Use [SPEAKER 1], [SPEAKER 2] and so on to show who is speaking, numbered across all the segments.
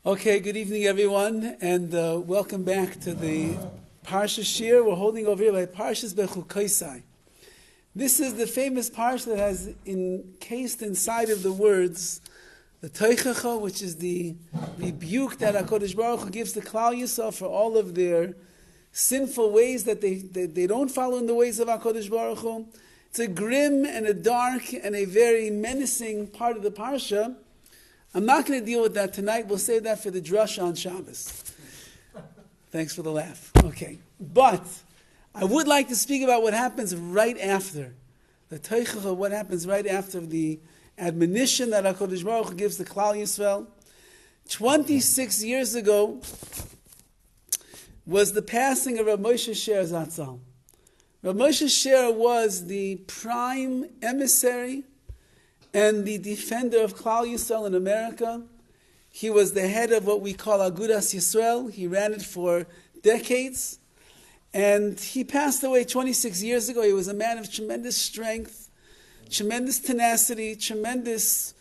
[SPEAKER 1] Okay, good evening everyone, and welcome back to the PARSHAS shir. We're holding over here by PARSHAS BECHUKOSAI. This is the famous parsha that has encased inside of the words the Teichacha, which is the rebuke that HaKadosh Baruch Hu gives to Klal Yisrael for all of their sinful ways that they don't follow in the ways of HaKadosh Baruch Hu. It's a grim and a dark and a very menacing part of the parsha. I'm not going to deal with that tonight. We'll save that for the drush on Shabbos. Thanks for the laugh. Okay. But I would like to speak about what happens right after. The Teichacha, what happens right after the admonition that HaKadosh Baruch Hu gives to Klal Yisrael. 26 years ago was the passing of Rabbi Moshe Sher Zatzal. Rabbi Moshe Sher was the prime emissary and the defender of Klal Yisrael in America. He was the head of what we call Agudas Yisrael. He ran it for decades. And he passed away 26 years ago. He was a man of tremendous strength, tremendous tenacity, tremendous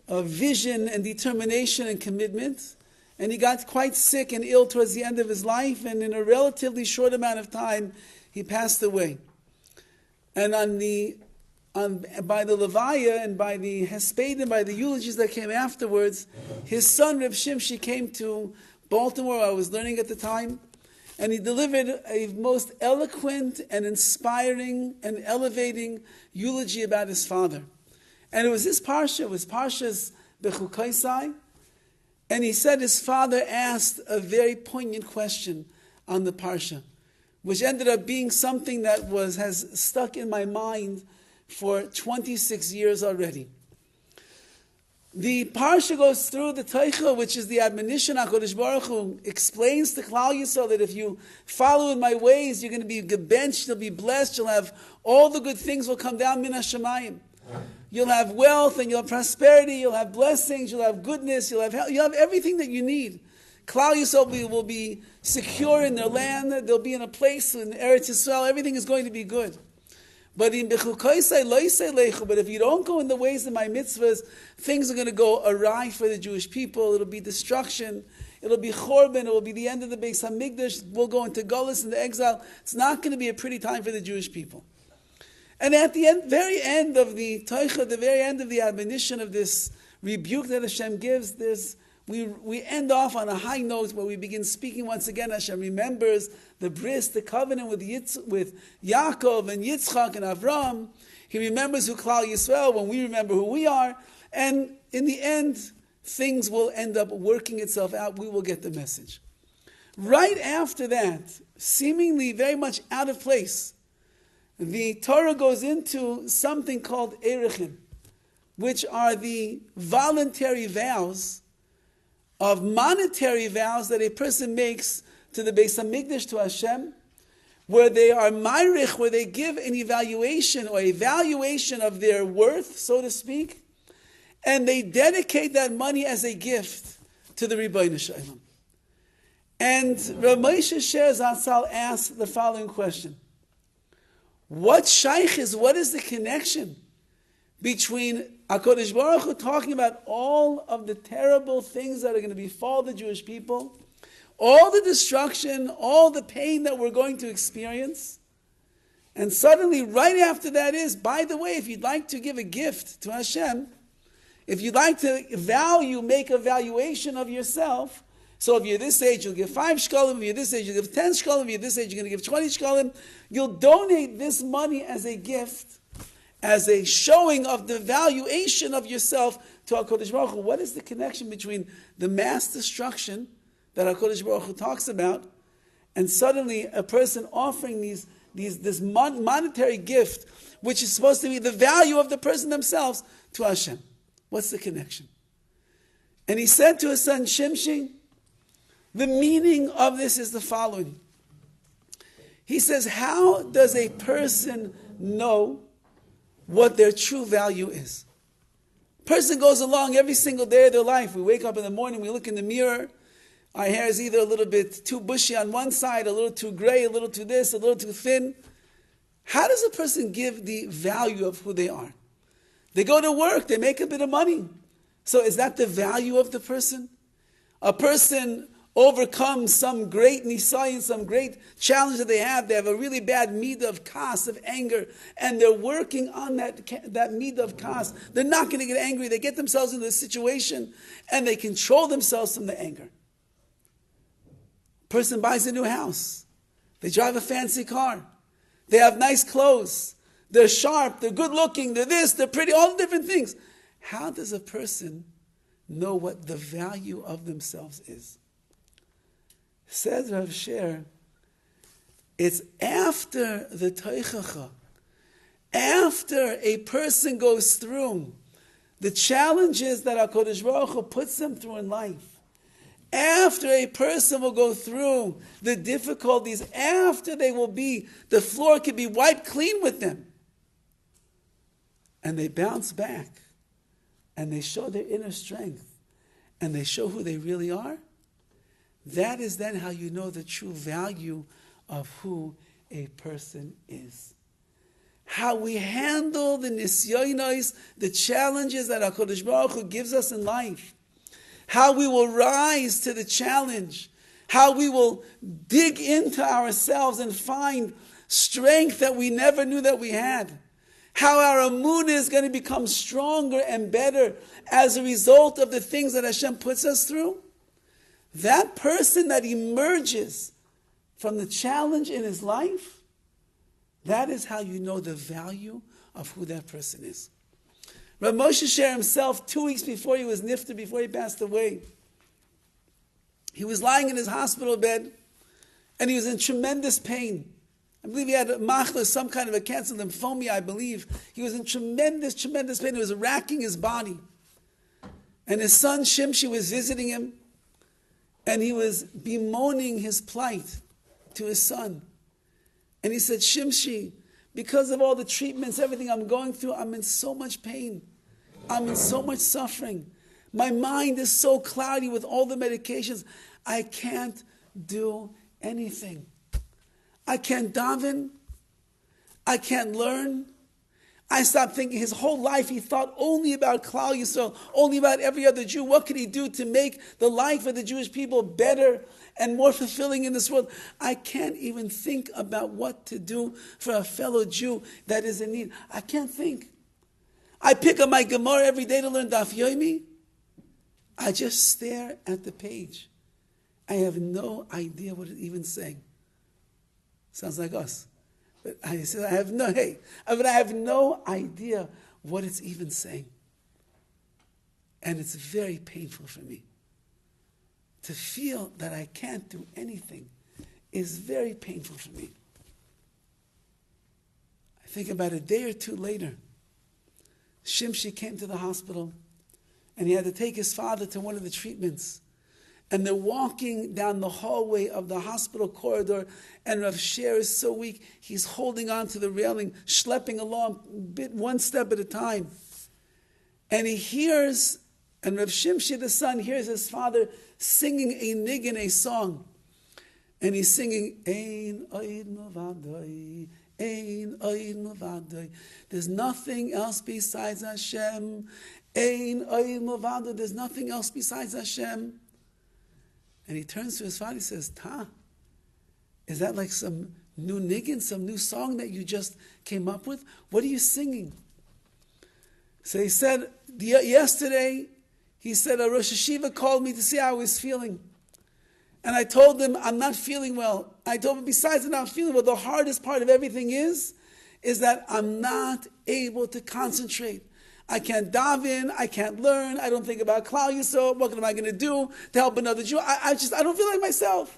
[SPEAKER 1] vision and determination and commitment. And he got quite sick and ill towards the end of his life. And in a relatively short amount of time, he passed away. And by the Levaya and by the Hesped and by the eulogies that came afterwards, his son Reb Shimshi came to Baltimore. I was learning at the time, and he delivered a most eloquent and inspiring and elevating eulogy about his father. And it was this parsha, it was PARSHAS BECHUKOSAI, and he said his father asked a very poignant question on the parsha, which ended up being something that has stuck in my mind for 26 years already. The parsha goes through the Teicha, which is the admonition. HaKadosh Baruch Hu explains to Klal Yisrael that if you follow in my ways, you're going to be gebenched, you'll be blessed, you'll have all the good things will come down min hashamayim. You'll have wealth and you'll have prosperity, you'll have blessings, you'll have goodness, you'll have health, you'll have everything that you need. Klal Yisrael will be secure in their land, they'll be in a place in Eretz Yisrael, everything is going to be good. But in Bechukosai loisei lechu, but if you don't go in the ways of my mitzvahs, things are going to go awry for the Jewish people. It'll be destruction. It'll be chorban. It will be the end of the Beis Hamikdash. We'll go into Golus and the exile. It's not going to be a pretty time for the Jewish people. And at the very end of the Teicha, the very end of the admonition of this rebuke that Hashem gives, we end off on a high note where we begin speaking once again. Hashem remembers the bris, the covenant with Yaakov and Yitzchak and Avram. He remembers who Klal Yisrael when we remember who we are. And in the end, things will end up working itself out. We will get the message. Right after that, seemingly very much out of place, the Torah goes into something called Erechim, which are the voluntary vows of monetary vows that a person makes to the Beis Hamikdash, to Hashem, where they are ma'arich, where they give an evaluation or a valuation of their worth, so to speak, and they dedicate that money as a gift to the Ribbono Shel Olam. And Rabbi Moshe Sher Zatzal asked the following question: what is the connection between HaKadosh Baruch Hu talking about all of the terrible things that are going to befall the Jewish people, all the destruction, all the pain that we're going to experience, and suddenly right after that is, by the way, if you'd like to give a gift to Hashem, if you'd like to make a valuation of yourself, so if you're this age, you'll give 5 shkalim, if you're this age, you'll give 10 shkalim, if you're this age, you're going to give 20 shkalim, you'll donate this money as a gift, as a showing of the valuation of yourself to HaKadosh Baruch Hu. What is the connection between the mass destruction that HaKadosh Baruch Hu talks about, and suddenly a person offering this monetary gift, which is supposed to be the value of the person themselves, to Hashem? What's the connection? And he said to his son Shimshi, the meaning of this is the following. He says, how does a person know what their true value is? A person goes along every single day of their life. We wake up in the morning, we look in the mirror. Our hair is either a little bit too bushy on one side, a little too gray, a little too this, a little too thin. How does a person give the value of who they are? They go to work, they make a bit of money. So is that the value of the person? A person overcomes some great nisayon, some great challenge that they have. They have a really bad midah of kas, of anger, and they're working on that midah of kas. They're not going to get angry. They get themselves into a situation, and they control themselves from the anger. Person buys a new house. They drive a fancy car. They have nice clothes. They're sharp. They're good looking. They're this. They're pretty. All the different things. How does a person know what the value of themselves is? Says Rav Sher, it's after the teichacha, after a person goes through the challenges that HaKadosh Baruch Hu puts them through in life, after a person will go through the difficulties, after the floor can be wiped clean with them, and they bounce back, and they show their inner strength, and they show who they really are, that is then how you know the true value of who a person is. How we handle the nisyonos, the challenges that HaKadosh Baruch Hu gives us in life. How we will rise to the challenge. How we will dig into ourselves and find strength that we never knew that we had. How our emunah is going to become stronger and better as a result of the things that Hashem puts us through. That person that emerges from the challenge in his life, that is how you know the value of who that person is. Rabbi Moshe Sher himself, 2 weeks before he was nifter, before he passed away, he was lying in his hospital bed and he was in tremendous pain. I believe he had machla, some kind of a cancer, lymphoma, I believe. He was in tremendous, tremendous pain. It was racking his body. And his son Shimshi was visiting him. And he was bemoaning his plight to his son. And he said, Shimshi, because of all the treatments, everything I'm going through, I'm in so much pain. I'm in so much suffering. My mind is so cloudy with all the medications. I can't do anything. I can't daven. I can't learn. I stopped thinking. His whole life he thought only about Klal Yisrael, only about every other Jew. What could he do to make the life of the Jewish people better and more fulfilling in this world? I can't even think about what to do for a fellow Jew that is in need. I can't think. I pick up my Gemara every day to learn Daf Yomi. I just stare at the page. I have no idea what it's even saying. Sounds like us. But I said, I have no idea what it's even saying. And it's very painful for me. To feel that I can't do anything is very painful for me. I think about a day or two later, Shimshi came to the hospital and he had to take his father to one of the treatments. And they're walking down the hallway of the hospital corridor, and Rav Sher is so weak, he's holding on to the railing, schlepping along, one step at a time. And he hears, and Rav Shimshi, the son, hears his father singing a niggin, a song. And he's singing, Ein Oid Mavadoi, Ein Oid Mavadoi. There's nothing else besides Hashem. Ein Oid Mavadoi. There's nothing else besides Hashem. And he turns to his father and says, is that like some new niggin, some new song that you just came up with? What are you singing? So he said, yesterday, he said, a Rosh Hashiva called me to see how I was feeling. And I told him, I'm not feeling well. I told him, besides not feeling well, the hardest part of everything is that I'm not able to concentrate. I can't daven, I can't learn, I don't think about Klal Yisrael, what am I going to do to help another Jew? I don't feel like myself.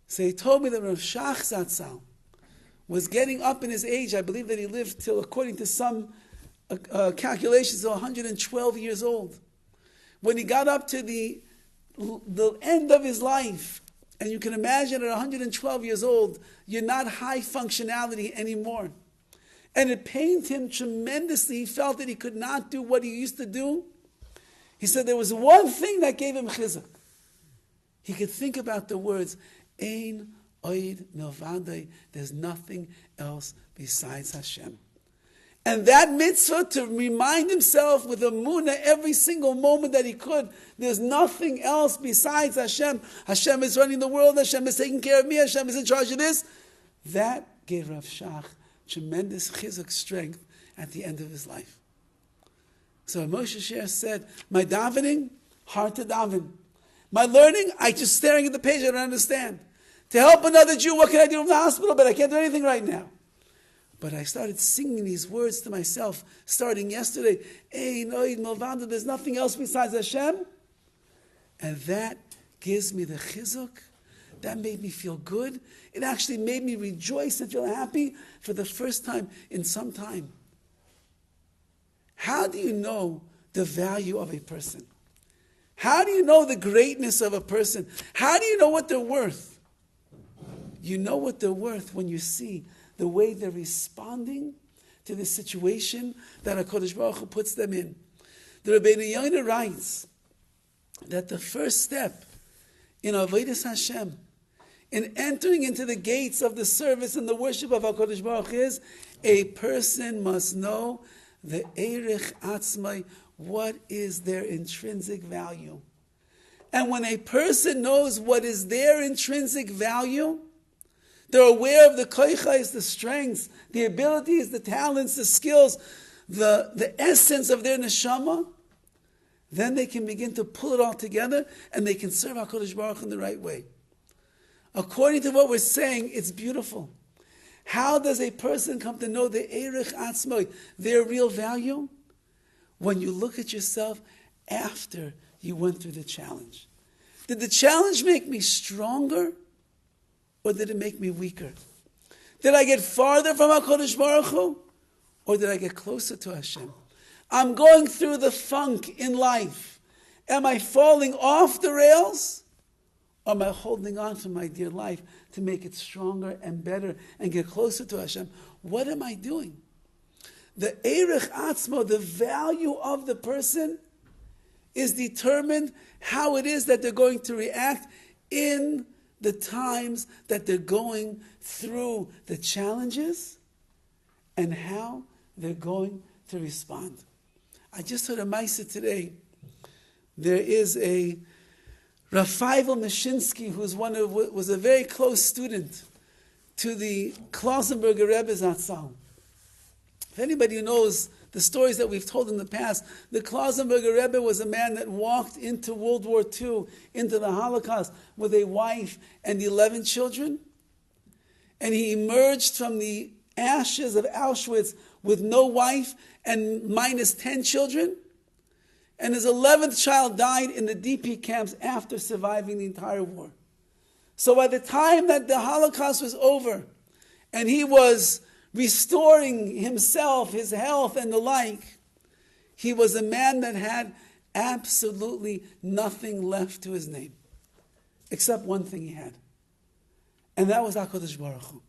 [SPEAKER 1] So he told me that Rav Shach Zatzal was getting up in his age. I believe that he lived till, according to some calculations, 112 years old. When he got up to the end of his life, and you can imagine at 112 years old, you're not high functionality anymore. And it pained him tremendously. He felt that he could not do what he used to do. He said there was one thing that gave him chizuk. He could think about the words, Ein Oid Milvadei, there's nothing else besides Hashem. And that mitzvah to remind himself with a munah every single moment that he could, there's nothing else besides Hashem. Hashem is running the world, Hashem is taking care of me, Hashem is in charge of this. That gave Rav Shach tremendous chizuk strength at the end of his life. So Moshe Sher said, my davening, hard to daven. My learning, I just staring at the page, I don't understand. To help another Jew, what can I do from the hospital? But I can't do anything right now. But I started singing these words to myself, starting yesterday. Ein oid milvado, there's nothing else besides Hashem. And that gives me the chizuk. That made me feel good. It actually made me rejoice and feel happy for the first time in some time. How do you know the value of a person? How do you know the greatness of a person? How do you know what they're worth? You know what they're worth when you see the way they're responding to the situation that HaKadosh Baruch Hu puts them in. The Rabbeinu Yonah writes that the first step in Avodas Hashem, in entering into the gates of the service and the worship of HaKadosh Baruch Hu is, a person must know the Erech Atzmai, what is their intrinsic value. And when a person knows what is their intrinsic value, they're aware of the koichais, the strengths, the abilities, the talents, the skills, the essence of their neshama, then they can begin to pull it all together and they can serve HaKadosh Baruch Hu in the right way. According to what we're saying, it's beautiful. How does a person come to know the Erech Atzmai, their real value? When you look at yourself after you went through the challenge. Did the challenge make me stronger? Or did it make me weaker? Did I get farther from HaKadosh Baruch Hu? Or did I get closer to Hashem? I'm going through the funk in life. Am I falling off the rails? Or am I holding on to my dear life to make it stronger and better and get closer to Hashem? What am I doing? The Erech Atzmo, the value of the person, is determined how it is that they're going to react in the times that they're going through the challenges and how they're going to respond. I just heard a Maisa today. There is a Raphael Mashinsky, was a very close student to the Klausenberger Rebbe Zatzal. If anybody knows the stories that we've told in the past, the Klausenberger Rebbe was a man that walked into World War II, into the Holocaust, with a wife and 11 children. And he emerged from the ashes of Auschwitz with no wife and minus 10 children. And his 11th child died in the DP camps after surviving the entire war. So by the time that the Holocaust was over, and he was restoring himself, his health and the like, he was a man that had absolutely nothing left to his name, except one thing he had. And that was HaKadosh Baruch Hu.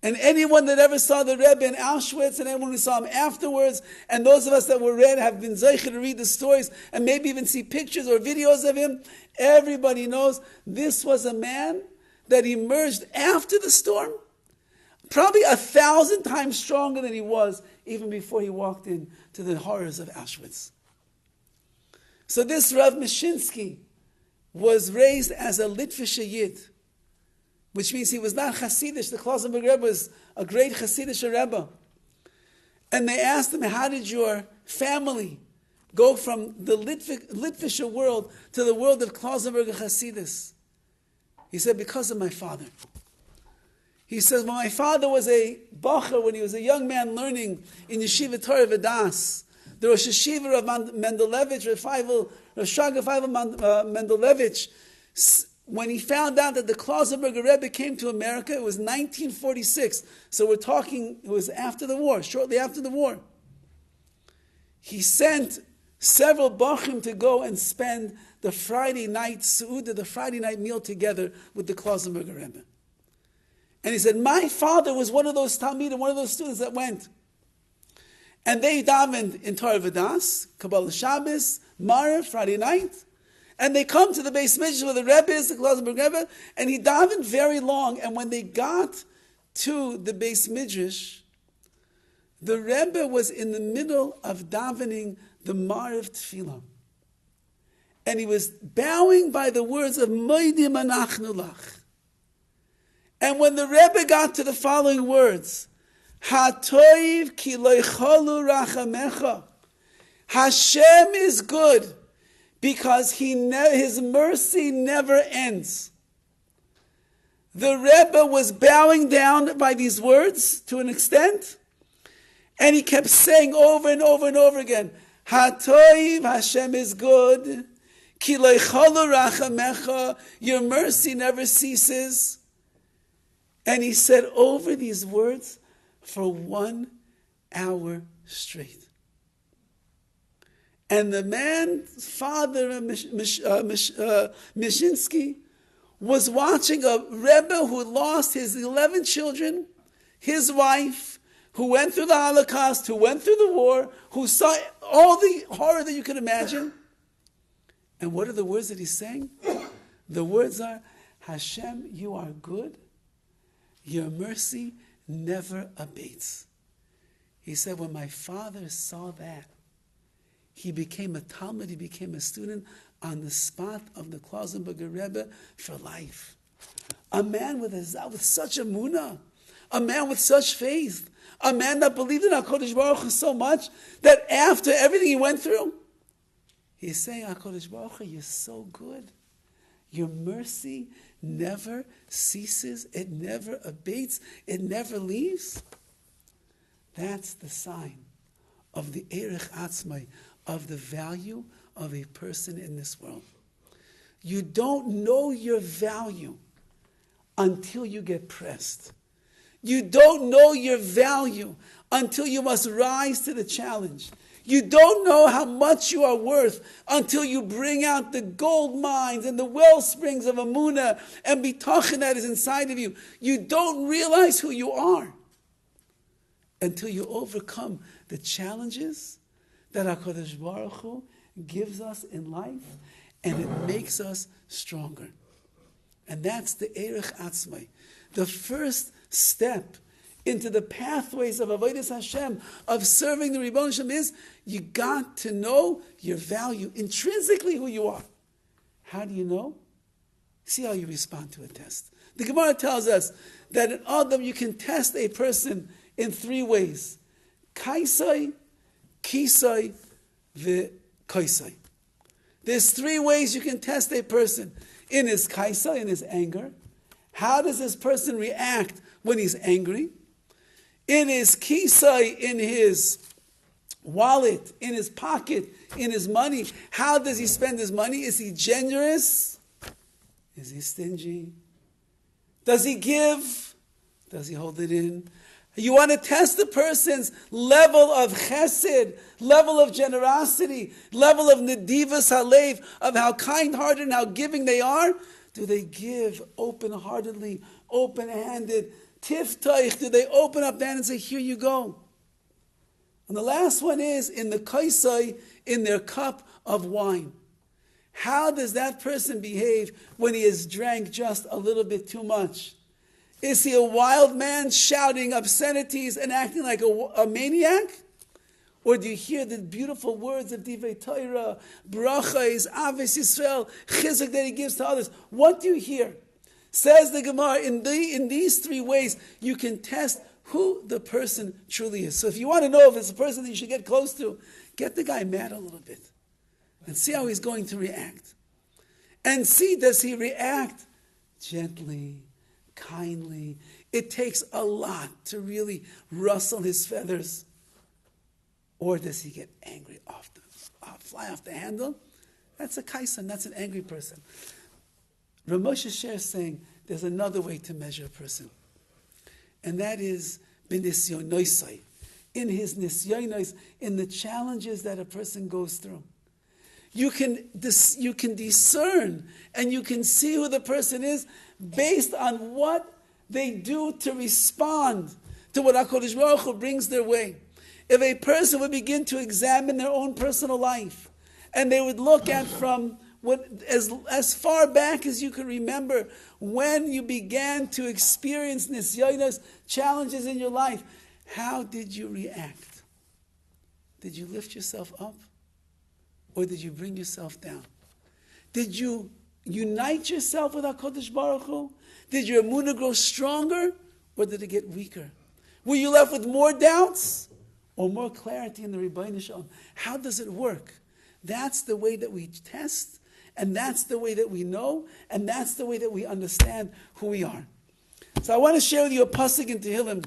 [SPEAKER 1] And anyone that ever saw the Rebbe in Auschwitz, and anyone who saw him afterwards, and those of us that were read, have been zeicher to read the stories, and maybe even see pictures or videos of him, everybody knows this was a man that emerged after the storm, probably 1,000 times stronger than he was even before he walked into the horrors of Auschwitz. So this Rav Mashinsky was raised as a Litvische Yid, which means he was not Hasidish. The Klausenberg Rebbe was a great Hasidish Rebbe. And they asked him, how did your family go from the Litvische world to the world of Klausenberg Hasidus? He said, because of my father. He says, when my father was a bacher, when he was a young man learning in Yeshiva Torah V'das, the Rosh Yeshiva of Mendelevich, Rashaga Mendelevich, when he found out that the Klausenberger Rebbe came to America, it was 1946. So we're talking, it was after the war, shortly after the war. He sent several bachim to go and spend the Friday night Seudah, the Friday night meal together with the Klausenberger Rebbe. And he said, my father was one of those Talmidim, one of those students that went. And they davened in Torah V'das, Kabbalah Shabbos, Marav, Friday night. And they come to the Beis Midrash where the Rebbe is, the Klausenberg Rebbe, and he davened very long. And when they got to the Beis Midrash, The Rebbe was in the middle of davening the Mariv Tefillah. And he was bowing by the words of Moidim Anachnu Lach. And when the Rebbe got to the following words, Hatoiv ki loicholu rachamecha, Hashem is good because His mercy never ends. The Rebbe was bowing down by these words to an extent, and he kept saying over and over and over again, Hatoiv, Hashem is good, ki loicholu rachamecha, your mercy never ceases. And he said over these words for 1 hour straight. And the man's father, Mishinsky, was watching a Rebbe who lost his 11 children, his wife, who went through the Holocaust, who went through the war, who saw all the horror that you could imagine. And what are the words that he's saying? The words are, Hashem, you are good. Your mercy never abates. He said, when my father saw that, he became a Talmud, he became a student on the spot of the Klausenberger Rebbe for life. A man with such emunah, a man with such faith, a man that believed in HaKadosh Baruch Hu so much that after everything he went through, he's saying, HaKadosh Baruch Hu, you're so good. Your mercy never ceases, it never abates, it never leaves. That's the sign of the Erech Atzmai, of the value of a person in this world. You don't know your value until you get pressed. You don't know your value until you must rise to the challenge. You don't know how much you are worth until you bring out the gold mines and the well springs of Amunah and Bitachon that is inside of you. You don't realize who you are until you overcome the challenges that HaKadosh Baruch Hu gives us in life, and it makes us stronger. And that's the Erech Atzmai. The first step into the pathways of Avodas Hashem, of serving the Ribbon Hashem, is you got to know your value, intrinsically who you are. How do you know? See how you respond to a test. The Gemara tells us that in Adam you can test a person in 3 ways. Kaisai, Kisai, V'kaisai. There's 3 ways you can test a person. In his kaisai, in his anger. How does this person react when he's angry? In his kisai, in his wallet, in his pocket, in his money. How does he spend his money? Is he generous? Is he stingy? Does he give? Does he hold it in? You want to test the person's level of chesed, level of generosity, level of nedivas halev, of how kind-hearted and how giving they are. Do they give open-heartedly, open-handed? Tiftaich, do they open up their hand and say, here you go? And the last one is in the kaisai, in their cup of wine. How does that person behave when he has drank just a little bit too much? Is he a wild man shouting obscenities and acting like a maniac? Or do you hear the beautiful words of Divrei Torah, brachas, aves Yisrael, chizuk that he gives to others? What do you hear? Says the Gemara, in these 3 ways, you can test who the person truly is. So if you want to know if it's a person that you should get close to, get the guy mad a little bit and see how he's going to react. And see, does he react gently, kindly? It takes a lot to really rustle his feathers. Or does he get angry fly off the handle? That's a kaisan, that's an angry person. Rav Moshe Sher is saying there's another way to measure a person. And that is b'nisyonosai, in his nisyonos, in the challenges that a person goes through. You can discern and you can see who the person is based on what they do to respond to what HaKadosh Baruch Hu brings their way. If a person would begin to examine their own personal life, and they would look at from as far back as you can remember, when you began to experience nisyonos, challenges in your life, How did you react? Did you lift yourself up? Or did you bring yourself down? Did you unite yourself with HaKadosh Baruch Hu? Did your emunah grow stronger? Or did it get weaker? Were you left with more doubts? Or more clarity in the Rebbeinu Shalom? How does it work? That's the way that we test, and that's the way that we know, and that's the way that we understand who we are. So I want to share with you a pasuk in Tehillim.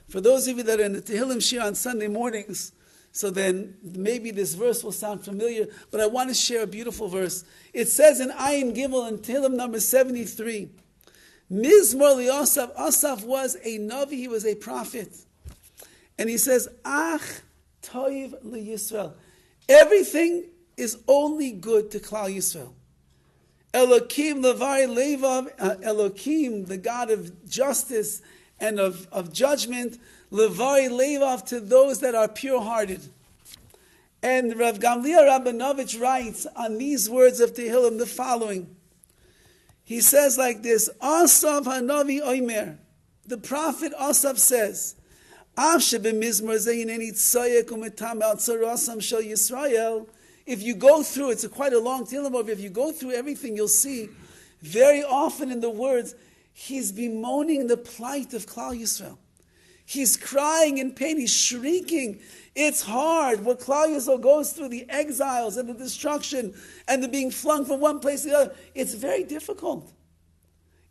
[SPEAKER 1] For those of you that are in the Tehillim Shir on Sunday mornings, so then maybe this verse will sound familiar, but I want to share a beautiful verse. It says in Ayin Gimel in Tehillim number 73, Mizmor li'Asaf, Asaf was a Navi, he was a prophet. And he says, Ach toiv liYisrael. Everything is only good to Klal Yisrael. Elokim levari levav, Elokim, the God of justice and of judgment, levari levav, to those that are pure-hearted. And Rav Gamliel Rabinovich writes on these words of Tehillim the following. He says like this, Asaf hanavi oimer, the prophet Asaf says, if you go through, it's quite a long Tehillim, if you go through everything, you'll see very often in the words, he's bemoaning the plight of Klal Yisrael. He's crying in pain, he's shrieking. It's hard what Klal Yisrael goes through, the exiles and the destruction and the being flung from one place to the other. It's very difficult.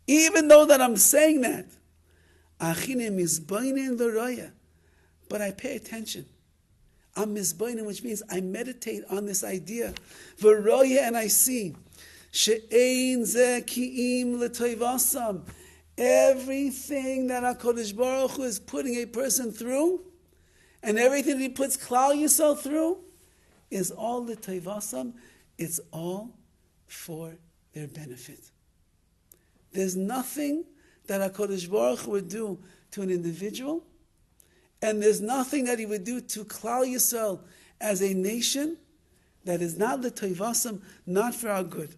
[SPEAKER 1] Even though that I'm saying that, but I pay attention. I'm mizbainin, which means I meditate on this idea. V'roya, and I see. She'ein ze ki'im l'toivasam. Everything that HaKadosh Baruch Hu is putting a person through, and everything that He puts Klal Yisrael through, is all l'toivasam. It's all for their benefit. There's nothing that HaKadosh Baruch Hu would do to an individual, and there's nothing that He would do to Klal Yisrael as a nation that is not l'toivasam, not for our good.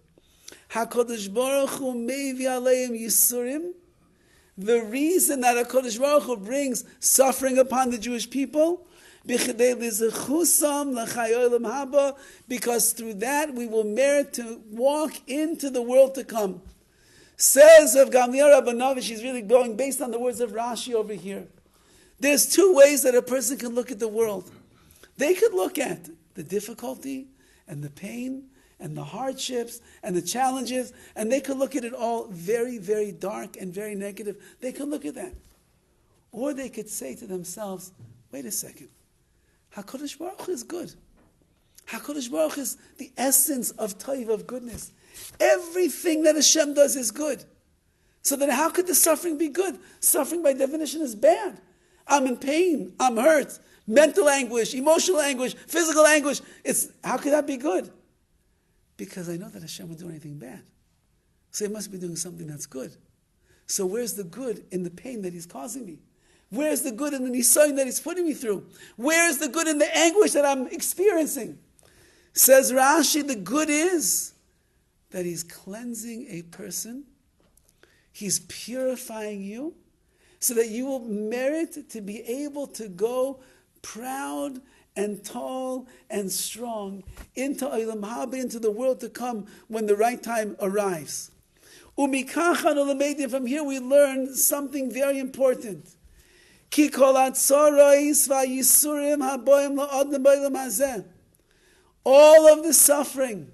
[SPEAKER 1] HaKadosh Baruch Hu mevi aleim yisurim. The reason that HaKadosh Baruch Hu brings suffering upon the Jewish people, because through that we will merit to walk into the world to come. Says of Gamliel Rabinovich, he's really going based on the words of Rashi over here. There's two ways that a person can look at the world. They could look at the difficulty and the pain and the hardships and the challenges, and they could look at it all very, very dark and very negative. They could look at that. Or they could say to themselves, wait a second, HaKadosh Baruch Hu is good. HaKadosh Baruch Hu is the essence of taiv, of goodness. Everything that Hashem does is good. So then how could the suffering be good? Suffering by definition is bad. I'm in pain, I'm hurt, mental anguish, emotional anguish, physical anguish. How could that be good? Because I know that Hashem would do anything bad. So He must be doing something that's good. So where's the good in the pain that He's causing me? Where's the good in the nisayon that He's putting me through? Where's the good in the anguish that I'm experiencing? Says Rashi, the good is that He's cleansing a person. He's purifying you so that you will merit to be able to go proud and tall and strong into Olam Haba, into the world to come when the right time arrives. From here we learn something very important. All of the suffering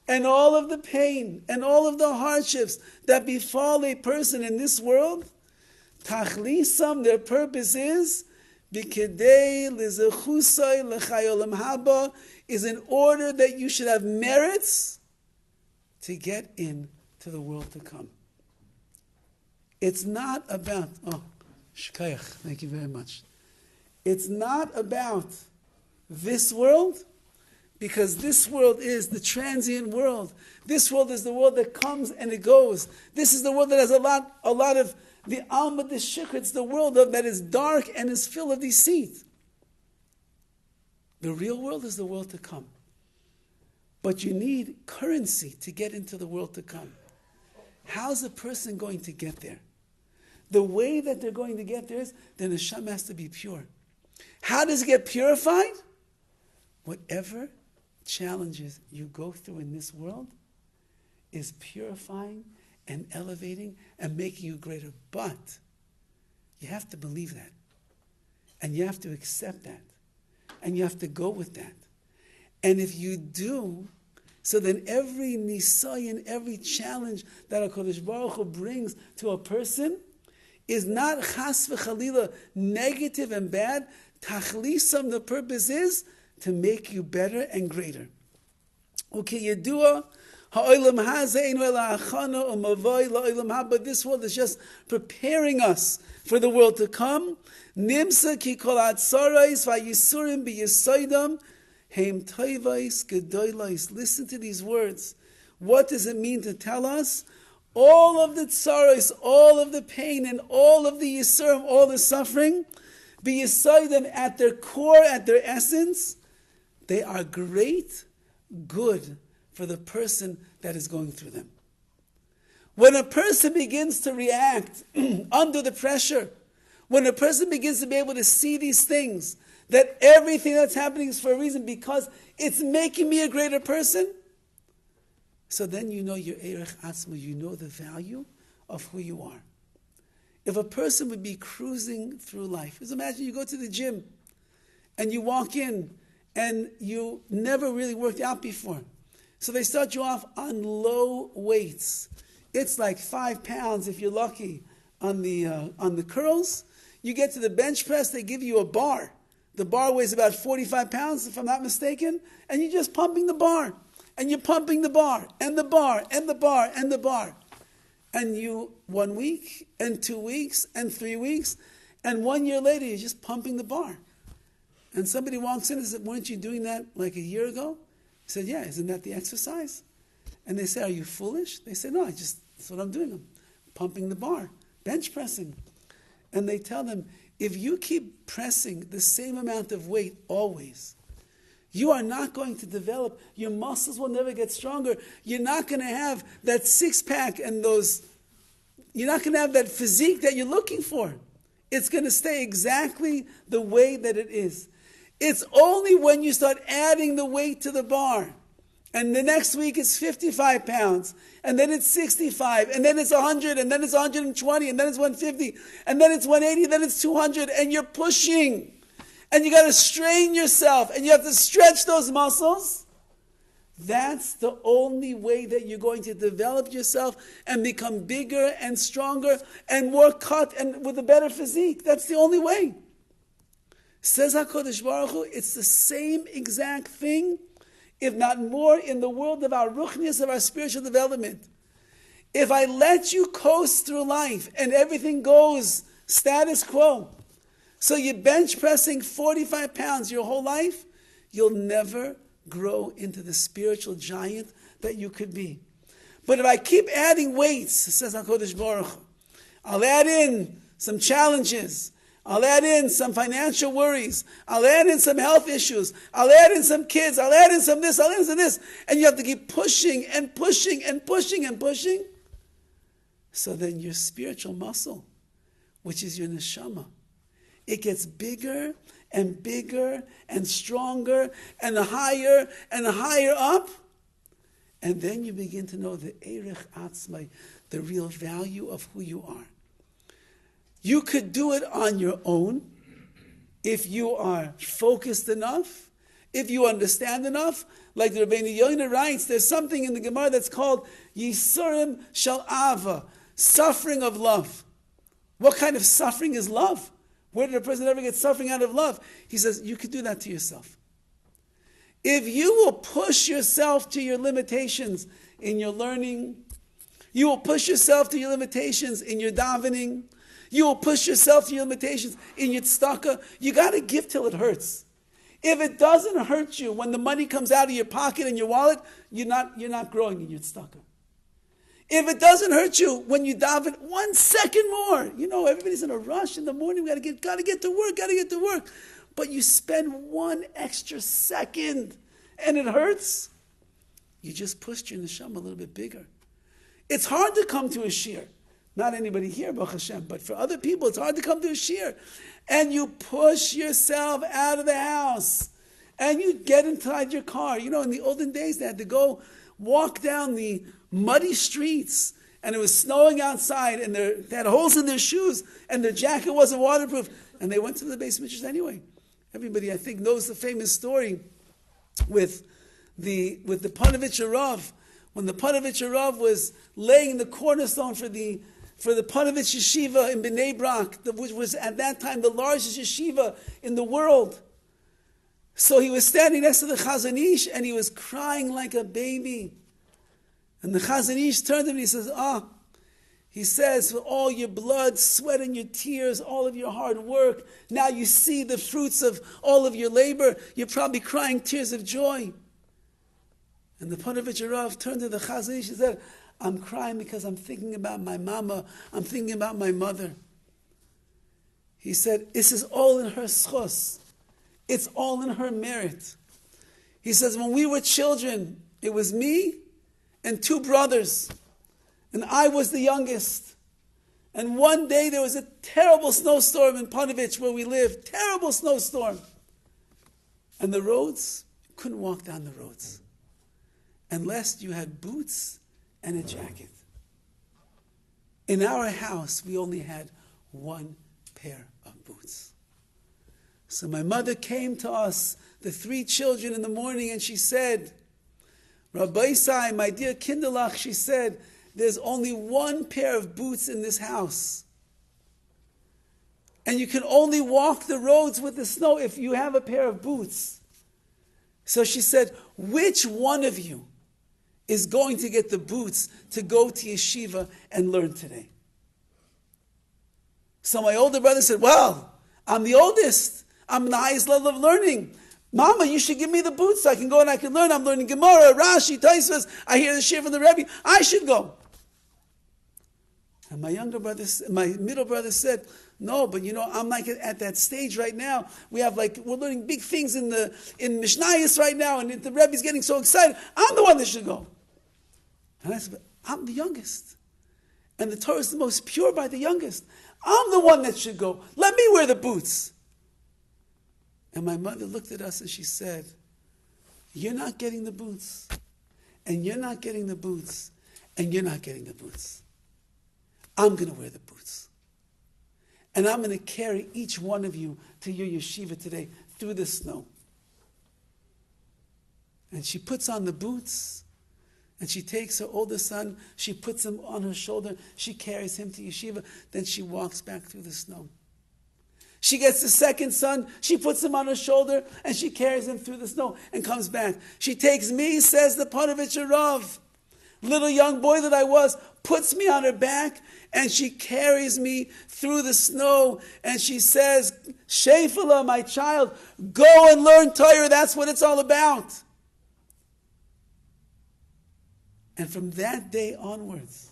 [SPEAKER 1] and all of the pain and all of the hardships that befall a person in this world, tachlisam, their purpose is b'kedei lizechusai l'chai olam haba, is in order that you should have merits to get into the world to come. It's not about, shkayach, thank you very much. It's not about this world, because this world is the transient world. This world is the world that comes and it goes. This is the world that has a lot of the alma d'shikr. It's the world that is dark and is filled of deceit. The real world is the world to come. But you need currency to get into the world to come. How's a person going to get there? the way that they're going to get there is the neshama has to be pure. How does it get purified? Whatever challenges you go through in this world is purifying and elevating and making you greater. But you have to believe that. And you have to accept that. And you have to go with that. And if you do, so then every nisayon, every challenge that HaKadosh Baruch Hu brings to a person is not chas v'chalila negative and bad. Tachlisam, the purpose is to make you better and greater. Okay, Yedua, ha'olam hazeh eno ela achana u'mavoi la'olam haba. But this world is just preparing us for the world to come. Nimsa ki kol atzarais va'yisurim b'yisoidam heim toivais gedoylais. Listen to these words. What does it mean to tell us? All of the tzarais, all of the pain, and all of the yisurim, all the suffering, b'yisoidam, at their core, at their essence, they are great good for the person that is going through them. When a person begins to react under the pressure, when a person begins to be able to see these things, that everything that's happening is for a reason because it's making me a greater person, so then you know your Erech Atzma, you know the value of who you are. If a person would be cruising through life, just imagine you go to the gym and you walk in and you never really worked out before. So they start you off on low weights. It's like 5 pounds if you're lucky on the curls. You get to the bench press, they give you a bar. The bar weighs about 45 pounds, if I'm not mistaken, and you're just pumping the bar. And you're pumping the bar, and the bar, and the bar, and the bar. And you, 1 week, and 2 weeks, and 3 weeks, and 1 year later, you're just pumping the bar. And somebody walks in and says, weren't you doing that like a year ago? He said, yeah, isn't that the exercise? And they say, are you foolish? They say, no, that's what I'm doing. I'm pumping the bar, bench pressing. And they tell them, if you keep pressing the same amount of weight always, you are not going to develop, your muscles will never get stronger. You're not going to have that six-pack and you're not going to have that physique that you're looking for. It's going to stay exactly the way that it is. It's only when you start adding the weight to the bar, and the next week it's 55 pounds, and then it's 65, and then it's 100, and then it's 120, and then it's 150, and then it's 180, then it's 200, and you're pushing, and you got to strain yourself, and you have to stretch those muscles. That's the only way that you're going to develop yourself and become bigger and stronger and more cut and with a better physique. That's the only way. Says HaKadosh Baruch Hu, it's the same exact thing, if not more, in the world of our ruchnius, of our spiritual development. If I let you coast through life and everything goes status quo, so you're bench pressing 45 pounds your whole life, you'll never grow into the spiritual giant that you could be. But if I keep adding weights, says HaKadosh Baruch Hu, I'll add in some challenges, I'll add in some financial worries. I'll add in some health issues. I'll add in some kids. I'll add in some this. I'll add in some this. And you have to keep pushing and pushing and pushing and pushing. So then your spiritual muscle, which is your neshama, it gets bigger and bigger and stronger and higher up. And then you begin to know the Erech Atzmai, the real value of who you are. You could do it on your own if you are focused enough, if you understand enough. Like the Rabbi Yonah writes, there's something in the Gemara that's called Yisurim Shel Ava, suffering of love. What kind of suffering is love? Where did a person ever get suffering out of love? He says, you could do that to yourself. If you will push yourself to your limitations in your learning, you will push yourself to your limitations in your davening, you will push yourself to your limitations in your tzedakah. You got to give till it hurts. If it doesn't hurt you when the money comes out of your pocket and your wallet, you're not growing in your tzedakah. If it doesn't hurt you when you daven 1 second more, everybody's in a rush in the morning. We got to get to work. But you spend 1 extra second and it hurts. You just pushed your neshama a little bit bigger. It's hard to come to a shir. Not anybody here, Baruch Hashem, but for other people, it's hard to come to a shir. And you push yourself out of the house. And you get inside your car. You know, in the olden days, they had to go walk down the muddy streets. And it was snowing outside. And they had holes in their shoes. And their jacket wasn't waterproof. And they went to the Beis Mikdash anyway. Everybody, I think, knows the famous story with the Panovich Rav. When the Panovich Rav was laying the cornerstone for the Panovich Yeshiva in Bnei Brak, which was at that time the largest yeshiva in the world. So he was standing next to the Chazon Ish and he was crying like a baby. And the Chazon Ish turned to him and he says, he says, for all your blood, sweat and your tears, all of your hard work, now you see the fruits of all of your labor, you're probably crying tears of joy. And the Panovich Rav turned to the Chazon Ish and said, I'm crying because I'm thinking about my mama, I'm thinking about my mother. He said, this is all in her schos. It's all in her merit. He says, when we were children, it was me and 2 brothers. And I was the youngest. And one day there was a terrible snowstorm in Panovich where we lived. Terrible snowstorm. And the roads, you couldn't walk down the roads. Unless you had boots and a jacket. In our house, we only had 1 pair of boots. So my mother came to us, the 3 children, in the morning, and she said, Rabbi Sai, my dear Kinderlach, she said, there's only 1 pair of boots in this house. And you can only walk the roads with the snow if you have a pair of boots. So she said, which one of you is going to get the boots to go to yeshiva and learn today? So my older brother said, well, I'm the oldest. I'm in the highest level of learning. Mama, you should give me the boots so I can go and I can learn. I'm learning Gemara, Rashi, Tosfos. I hear the shir from the Rabbi. I should go. And my middle brother said, no, but I'm like at that stage right now. We're learning big things in Mishnayos right now, and the Rebbe's getting so excited. I'm the one that should go. And I said, but I'm the youngest. And the Torah is the most pure by the youngest. I'm the one that should go. Let me wear the boots. And my mother looked at us and she said, you're not getting the boots. And you're not getting the boots. And you're not getting the boots. I'm going to wear the boots. And I'm going to carry each one of you to your yeshiva today through the snow. And she puts on the boots. And she takes her older son. She puts him on her shoulder. She carries him to yeshiva. Then she walks back through the snow. She gets the second son, she puts him on her shoulder, and she carries him through the snow and comes back. She takes me, says the Panovich Rav, little young boy that I was, puts me on her back, and she carries me through the snow, and she says, Shefala, my child, go and learn Torah, that's what it's all about. And from that day onwards,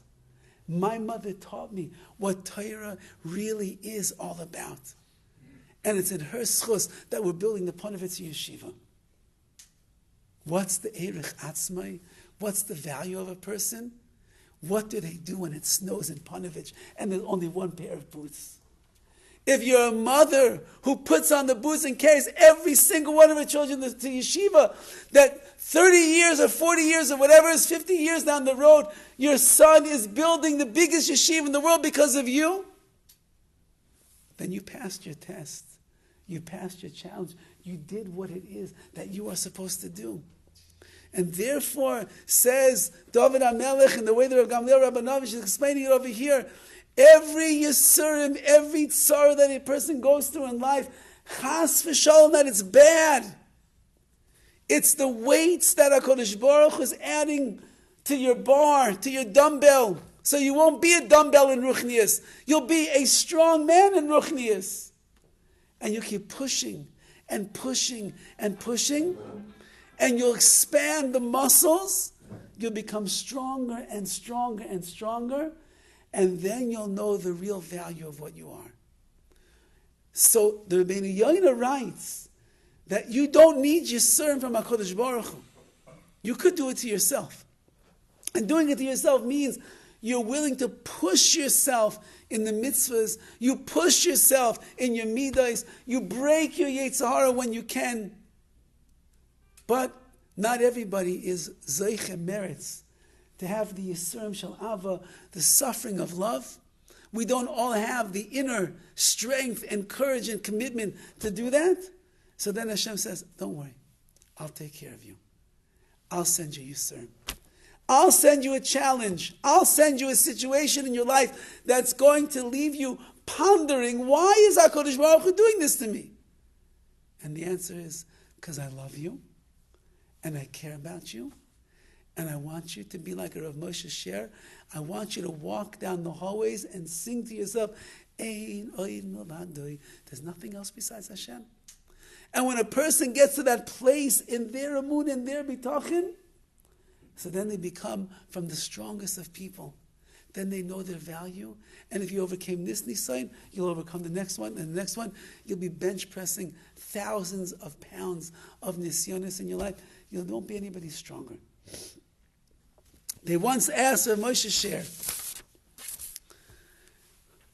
[SPEAKER 1] my mother taught me what Torah really is all about. And it's in her schus that we're building the Panovich Yeshiva. What's the Erich Atzmai? What's the value of a person? What do they do when it snows in Panovich and there's only 1 pair of boots? If you're a mother who puts on the boots and carries every single one of her children to yeshiva, that 30 years or 40 years or whatever is 50 years down the road, your son is building the biggest yeshiva in the world because of you, then you passed your test. You passed your challenge. You did what it is that you are supposed to do. And therefore, says Dovid HaMelech, in the way that Rav Gamliel Rabbanovish is explaining it over here, every yisurim, every tzara that a person goes through in life, chas v'shalom, that it's bad. It's the weights that HaKadosh Baruch Hu is adding to your bar, to your dumbbell. So you won't be a dumbbell in Ruchnius. You'll be a strong man in Ruchnius. And you keep pushing and pushing and pushing. And you'll expand the muscles. You'll become stronger and stronger and stronger. And then you'll know the real value of what you are. So the Rabbeinu Yoina writes that you don't need Yisurim from HaKadosh Baruch Hu. You could do it to yourself. And doing it to yourself means You're willing to push yourself in the mitzvahs. You push yourself in your midas. You break your Yetzer Hara when you can. But not everybody is Zeiche merits to have the Yisurim Shel Ava, the suffering of love. We don't all have the inner strength and courage and commitment to do that. So then Hashem says, don't worry, I'll take care of you. I'll send you Yisurim. I'll send you a challenge. I'll send you a situation in your life that's going to leave you pondering, why is HaKadosh Baruch Hu doing this to me? And the answer is, because I love you, and I care about you, and I want you to be like a Rav Moshe Sher. I want you to walk down the hallways and sing to yourself, Ein Oid Miladoi. There's nothing else besides Hashem. And when a person gets to that place in their amun and their bitachon, so then they become from the strongest of people. Then they know their value. And if you overcame this nisayon, you'll overcome the next one and the next one. You'll be bench pressing thousands of pounds of nisyonis in your life. You won't be anybody stronger. They once asked Rav Moshe Sher,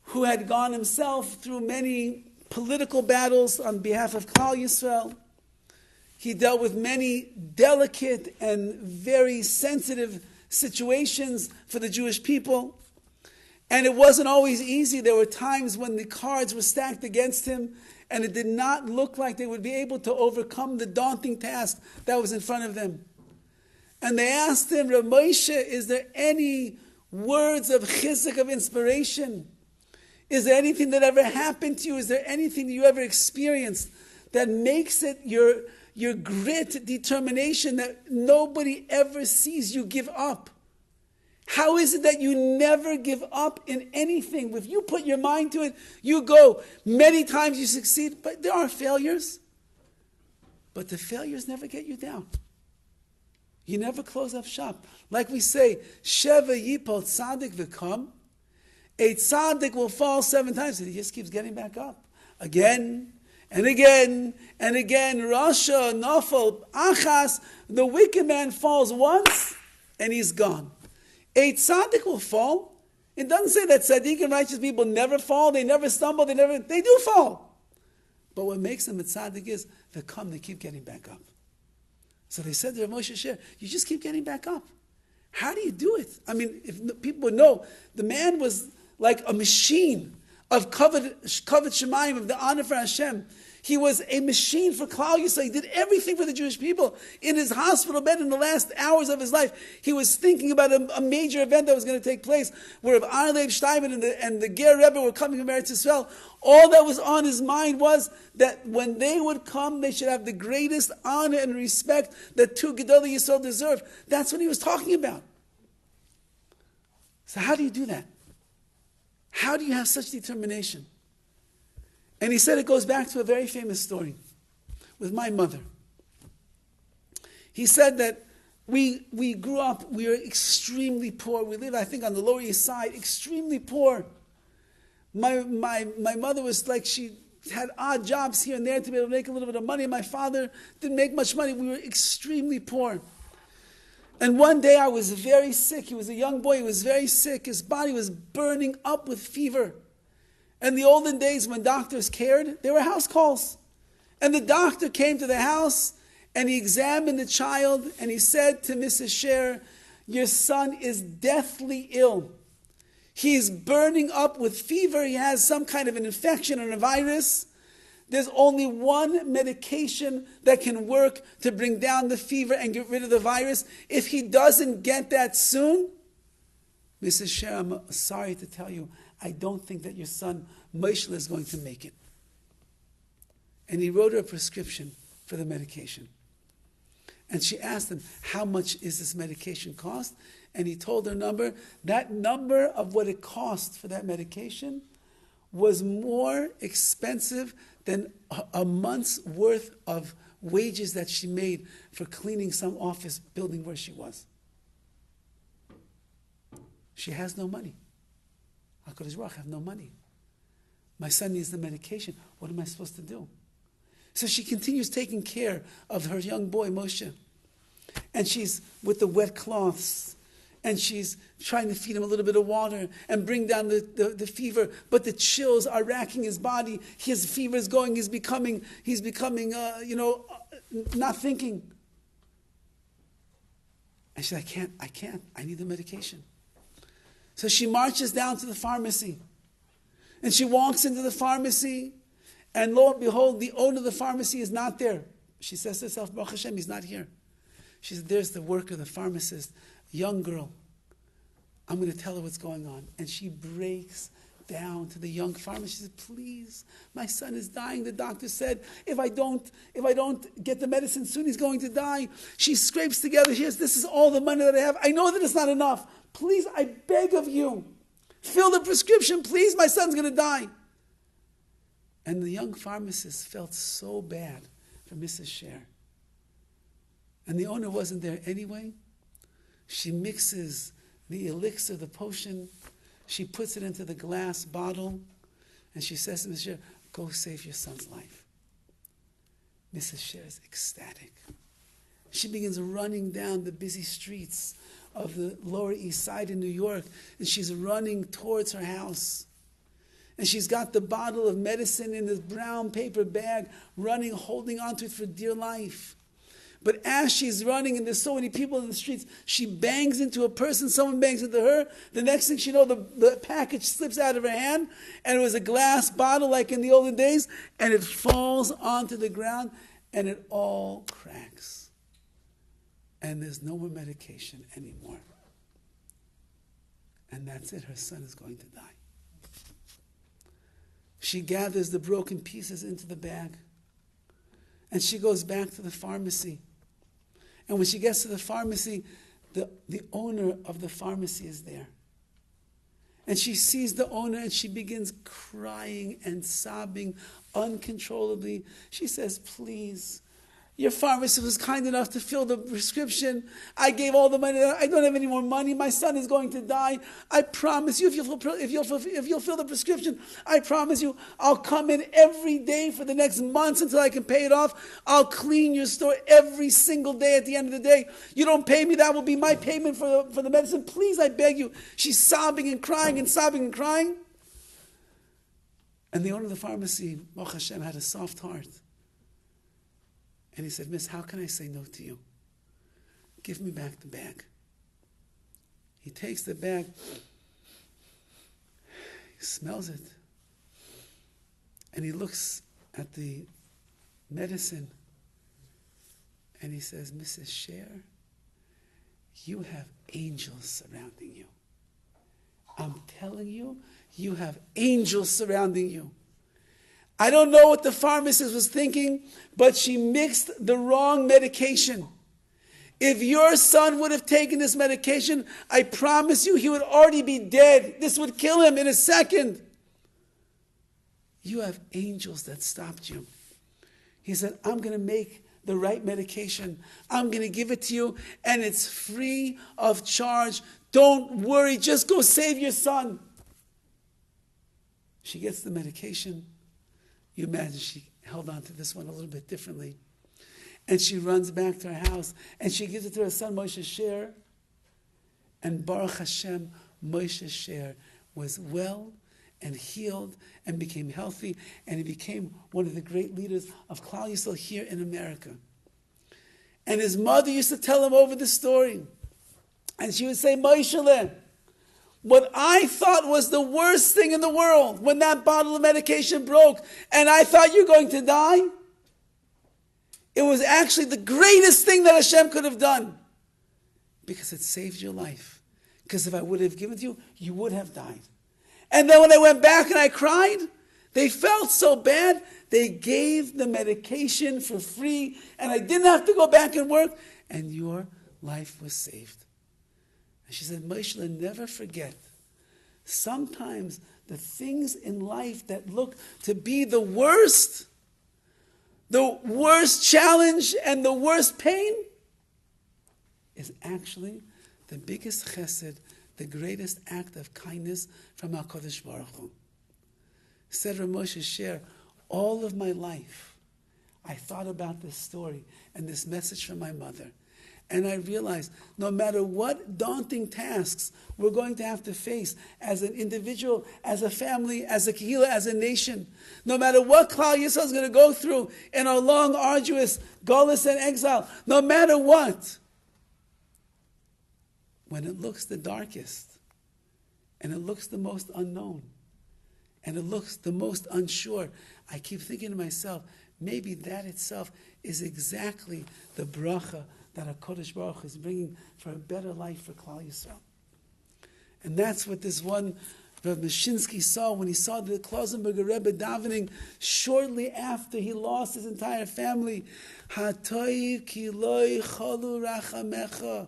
[SPEAKER 1] who had gone himself through many political battles on behalf of Klal Yisrael. He dealt with many delicate and very sensitive situations for the Jewish people. And it wasn't always easy. There were times when the cards were stacked against him, and it did not look like they would be able to overcome the daunting task that was in front of them. And they asked him, Rav Moshe, is there any words of chizuk, of inspiration? Is there anything that ever happened to you? Is there anything that you ever experienced that makes it your grit, determination that nobody ever sees you give up? How is it that you never give up in anything? If you put your mind to it, you go. Many times you succeed, but there are failures. But the failures never get you down. You never close up shop. Like we say, Sheva Yipol Tzadik V'Kam. A tzaddik will fall 7 times, and he just keeps getting back up. Again, and again, and again. Rasha, Nafal, Achas, the wicked man falls once, and he's gone. A tzaddik will fall. It doesn't say that tzaddik and righteous people never fall, they never stumble, they do fall. But what makes them a tzaddik is, they keep getting back up. So they said to Rav Moshe Sher, you just keep getting back up. How do you do it? I mean, if people would know, the man was like a machine of kavod shemayim, of the honor for Hashem. He was a machine for Klal Yisrael. He did everything for the Jewish people. In his hospital bed in the last hours of his life, he was thinking about a major event that was going to take place, where Rav Arlev Steinman and the Ger Rebbe were coming from Eretz Yisrael. All that was on his mind was that when they would come, they should have the greatest honor and respect that 2 Gedolei Yisrael deserve. That's what he was talking about. So how do you do that? How do you have such determination? And he said it goes back to a very famous story with my mother. He said that we grew up, we were extremely poor. We lived, I think, on the Lower East Side, extremely poor. My mother was like, she had odd jobs here and there to be able to make a little bit of money. My father didn't make much money. We were extremely poor. And one day I was very sick. He was a young boy. He was very sick. His body was burning up with fever. In the olden days when doctors cared, there were house calls. And the doctor came to the house and he examined the child and he said to Mrs. Sher, your son is deathly ill. He's burning up with fever. He has some kind of an infection or a virus. There's only one medication that can work to bring down the fever and get rid of the virus. If he doesn't get that soon, Mrs. Sher, I'm sorry to tell you, I don't think that your son, Moshe, is going to make it. And he wrote her a prescription for the medication. And she asked him, how much is this medication cost? And he told her a number. That number of what it cost for that medication was more expensive than a month's worth of wages that she made for cleaning some office building where she was. She has no money. HaKadosh Baruch Hu, I have no money. My son needs the medication. What am I supposed to do? So she continues taking care of her young boy, Moshe. And she's with the wet cloths. and she's trying to feed him a little bit of water and bring down the fever, but the chills are racking his body. His fever is going. He's becoming, not thinking. And she's like, I can't. I need the medication. So she marches down to the pharmacy. And she walks into the pharmacy, and lo and behold, the owner of the pharmacy is not there. She says to herself, Baruch Hashem, he's not here. She said, there's the worker, the pharmacist, young girl. I'm going to tell her what's going on. And she breaks down to the young pharmacist. She said, please, my son is dying. The doctor said, if I don't get the medicine soon, he's going to die. She scrapes together, this is all the money that I have. I know that it's not enough. Please, I beg of you, fill the prescription, please, my son's going to die. And the young pharmacist felt so bad for Mrs. Sher. And the owner wasn't there anyway. She mixes the elixir, the potion, she puts it into the glass bottle, and she says to Mrs. Sher, go save your son's life. Mrs. Sher is ecstatic. She begins running down the busy streets of the Lower East Side in New York, and she's running towards her house. And she's got the bottle of medicine in this brown paper bag, running, holding onto it for dear life. But as she's running, and there's so many people in the streets, she bangs into a person, someone bangs into her. The next thing she knows, the package slips out of her hand, and it was a glass bottle like in the olden days, and it falls onto the ground, and it all cracks. And there's no more medication anymore. And that's it, her son is going to die. She gathers the broken pieces into the bag, and she goes back to the pharmacy. And when she gets to the pharmacy, the owner of the pharmacy is there. And she sees the owner, and she begins crying and sobbing uncontrollably. She says, please, your pharmacist was kind enough to fill the prescription. I gave all the money. I don't have any more money. My son is going to die. I promise you, if you'll fill the prescription, I promise you, I'll come in every day for the next months until I can pay it off. I'll clean your store every single day at the end of the day. You don't pay me, that will be my payment for the medicine. Please, I beg you. She's sobbing and crying and sobbing and crying. And the owner of the pharmacy, Baruch Hashem, had a soft heart. And he said, Miss, how can I say no to you? Give me back the bag. He takes the bag. He smells it. And he looks at the medicine. And he says, Mrs. Sher, you have angels surrounding you. I'm telling you, you have angels surrounding you. I don't know what the pharmacist was thinking, but she mixed the wrong medication. If your son would have taken this medication, I promise you he would already be dead. This would kill him in a second. You have angels that stopped you. He said, I'm going to make the right medication. I'm going to give it to you, and it's free of charge. Don't worry, just go save your son. She gets the medication. You imagine she held on to this one a little bit differently. And she runs back to her house, and she gives it to her son, Moshe Sher. And Baruch Hashem, Moshe Sher was well and healed and became healthy, and he became one of the great leaders of Klal Yisrael here in America. And his mother used to tell him over the story. And she would say, Moshe, what I thought was the worst thing in the world when that bottle of medication broke and I thought you're going to die, it was actually the greatest thing that Hashem could have done because it saved your life. Because if I would have given it to you, you would have died. And then when I went back and I cried, they felt so bad, they gave the medication for free and I didn't have to go back and work and your life was saved. And she said, Moshe, never forget, sometimes the things in life that look to be the worst challenge and the worst pain is actually the biggest chesed, the greatest act of kindness from HaKadosh Baruch Hu. Said Rav Moshe Sher, all of my life, I thought about this story and this message from my mother. And I realized no matter what daunting tasks we're going to have to face as an individual, as a family, as a kehillah, as a nation, no matter what Klal Yisrael is going to go through in our long, arduous galus and exile, no matter what, when it looks the darkest, and it looks the most unknown, and it looks the most unsure, I keep thinking to myself, maybe that itself is exactly the bracha that HaKadosh Baruch Hu is bringing for a better life for Klal Yisrael. And that's what this one Rav Mashinsky saw when he saw the Klausenberger Rebbe davening shortly after he lost his entire family. Hatoiv ki loi chalu rachamecha.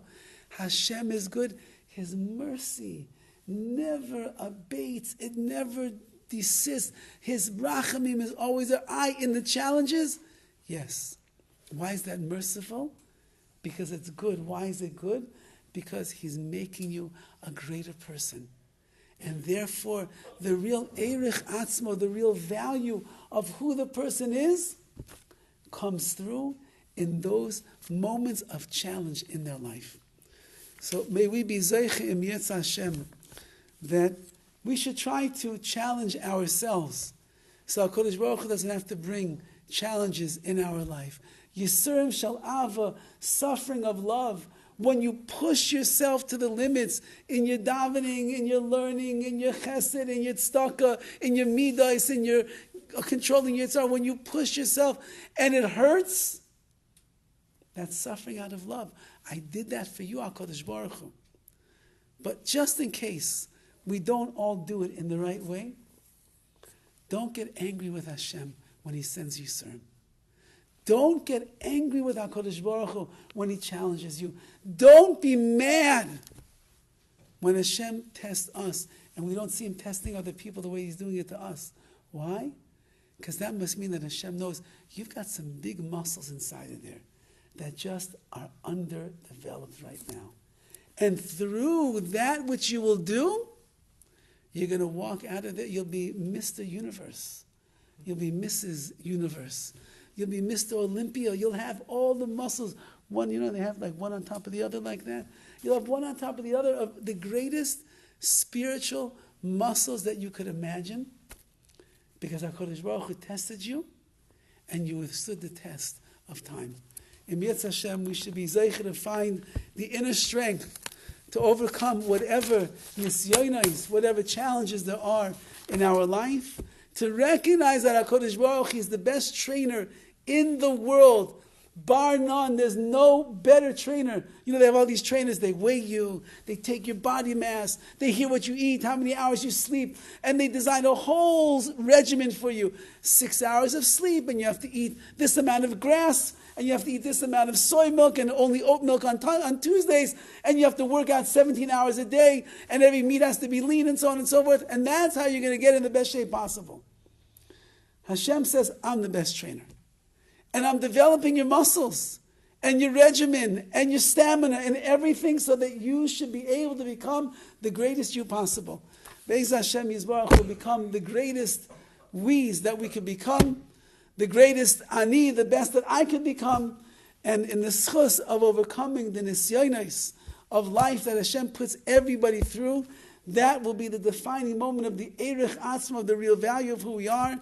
[SPEAKER 1] Hashem is good. His mercy never abates. It never desists. His rachamim is always there. In the challenges, yes. Why is that merciful? Because it's good. Why is it good? Because he's making you a greater person. And therefore, the real erich atzmo, the real value of who the person is, comes through in those moments of challenge in their life. So may we be zeiche im Yetz Hashem, that we should try to challenge ourselves. So HaKadosh Baruch Hu doesn't have to bring challenges in our life. Yisurim shel ava, suffering of love. When you push yourself to the limits in your davening, in your learning, in your chesed, in your tzedakah, in your midas, in your controlling your tzar, when you push yourself and it hurts, that's suffering out of love. I did that for you, HaKadosh Baruch Hu. But just in case we don't all do it in the right way, don't get angry with Hashem when He sends you sermon. Don't get angry with HaKadosh Baruch Hu when He challenges you. Don't be mad when Hashem tests us and we don't see Him testing other people the way He's doing it to us. Why? Because that must mean that Hashem knows you've got some big muscles inside of there that just are underdeveloped right now. And through that which you will do, you're going to walk out of it. You'll be Mr. Universe. You'll be Mrs. Universe. You'll be Mr. Olympia. You'll have all the muscles. One, they have like one on top of the other like that. You'll have one on top of the other of the greatest spiritual muscles that you could imagine. Because HaKadosh Baruch Hu tested you and you withstood the test of time. In Yetz Hashem, we should be zeicher to find the inner strength to overcome whatever nisyonos, whatever challenges there are in our life, to recognize that HaKadosh Baruch Hu is the best trainer in the world. Bar none, there's no better trainer. They have all these trainers, they weigh you, they take your body mass, they hear what you eat, how many hours you sleep, and they design a whole regimen for you. 6 hours of sleep, and you have to eat this amount of grass, and you have to eat this amount of soy milk and only oat milk on Tuesdays, and you have to work out 17 hours a day, and every meat has to be lean, and so on and so forth. And that's how you're going to get in the best shape possible. Hashem says, I'm the best trainer. And I'm developing your muscles and your regimen and your stamina and everything so that you should be able to become the greatest you possible. Be'ez Hashem Yisbarach will become the greatest we's that we could become, the greatest ani, the best that I could become, and in the schus of overcoming the nisyonos of life that Hashem puts everybody through, that will be the defining moment of the erich atzma, of the real value of who we are.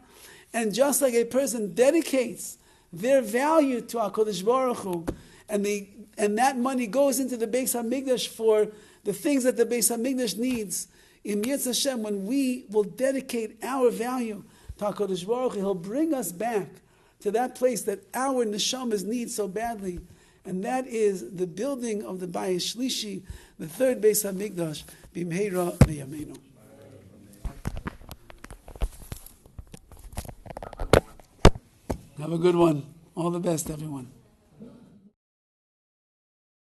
[SPEAKER 1] And just like a person dedicates their value to HaKadosh Baruch Hu, and that money goes into the Beis HaMikdash for the things that the Beis HaMikdash needs, in Yetz Hashem, when we will dedicate our value to HaKadosh Baruch Hu, He'll bring us back to that place that our neshamas need so badly, and that is the building of the Bayis Shlishi, the third Beis HaMikdash, B'mheira V'yameinu. Have a good one. All the best, everyone.